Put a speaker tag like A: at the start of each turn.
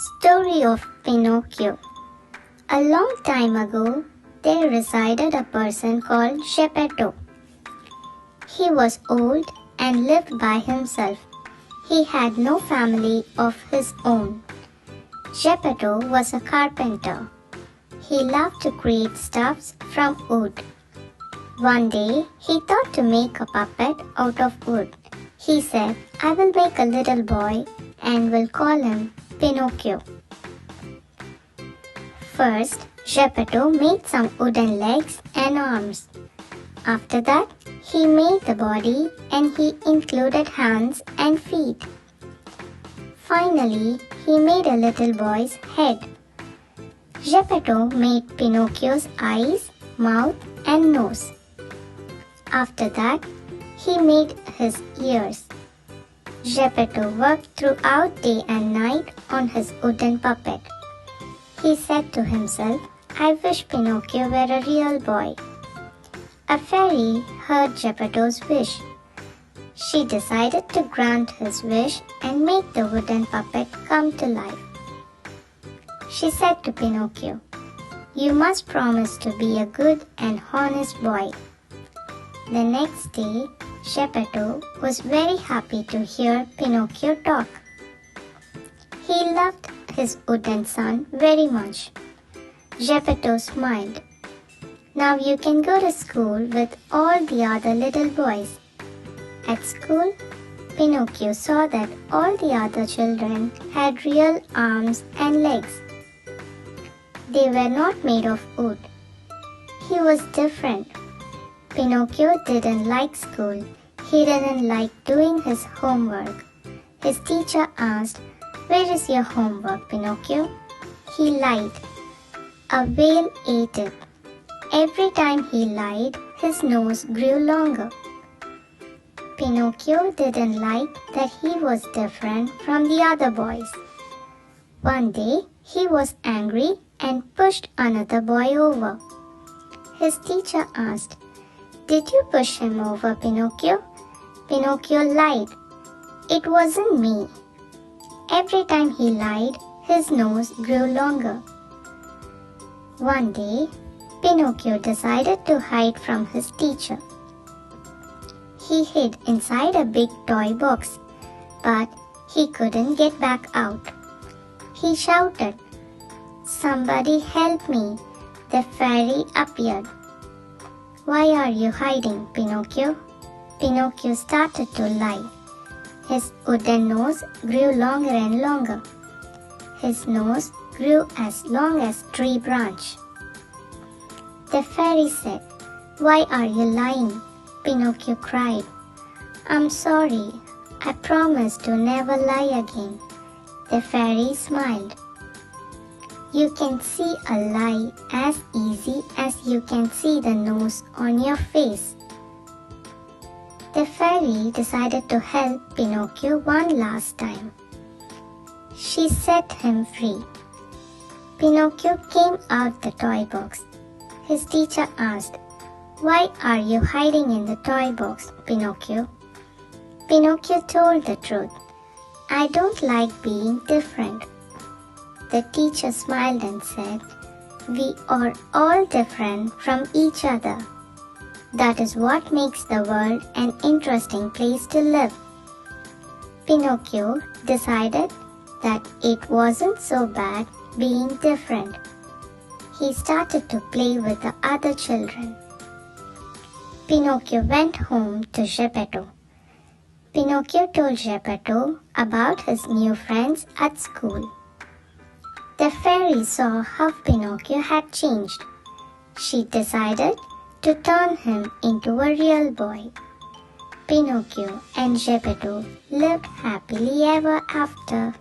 A: Story of Pinocchio. A long time ago, there resided a person called Geppetto. He was old and lived by himself. He had no family of his own. Geppetto was a carpenter. He loved to create stuffs from wood. One day, he thought to make a puppet out of wood. He said, "I will make a little boy and will call him Pinocchio." First, Geppetto made some wooden legs and arms. After that, he made the body and he included hands and feet. Finally, he made a little boy's head. Geppetto made Pinocchio's eyes, mouth, and nose. After that, he made his ears. Geppetto worked throughout day and night on his wooden puppet. He said to himself, "I wish Pinocchio were a real boy." A fairy heard Geppetto's wish. She decided to grant his wish and make the wooden puppet come to life. She said to Pinocchio, "You must promise to be a good and honest boy." The next day, Geppetto was very happy to hear Pinocchio talk. He loved his wooden son very much. Geppetto smiled. "Now you can go to school with all the other little boys." At school, Pinocchio saw that all the other children had real arms and legs. They were not made of wood. He was different. Pinocchio didn't like school. He didn't like doing his homework. His teacher asked, "Where is your homework, Pinocchio?" He lied. A whale ate it. Every time he lied, his nose grew longer. Pinocchio didn't like that he was different from the other boys. One day, he was angry and pushed another boy over. His teacher asked, "Did you push him over, Pinocchio?" Pinocchio lied. "It wasn't me." Every time he lied, his nose grew longer. One day, Pinocchio decided to hide from his teacher. He hid inside a big toy box, but he couldn't get back out. He shouted, "Somebody help me!" The fairy appeared. "Why are you hiding, Pinocchio?" Pinocchio started to lie. His wooden nose grew longer and longer. His nose grew as long as a tree branch. The fairy said, "Why are you lying?" Pinocchio cried. "I'm sorry. I promise to never lie again." The fairy smiled. "You can see a lie as easy as you can see the nose on your face." The fairy decided to help Pinocchio one last time. She set him free. Pinocchio came out the toy box. His teacher asked, "Why are you hiding in the toy box, Pinocchio?" Pinocchio told the truth. "I don't like being different." The teacher smiled and said, "We are all different from each other. That is what makes the world an interesting place to live." Pinocchio decided that it wasn't so bad being different. He started to play with the other children. Pinocchio went home to Geppetto. Pinocchio told Geppetto about his new friends at school. The fairy saw how Pinocchio had changed. She decided to turn him into a real boy. Pinocchio and Geppetto lived happily ever after.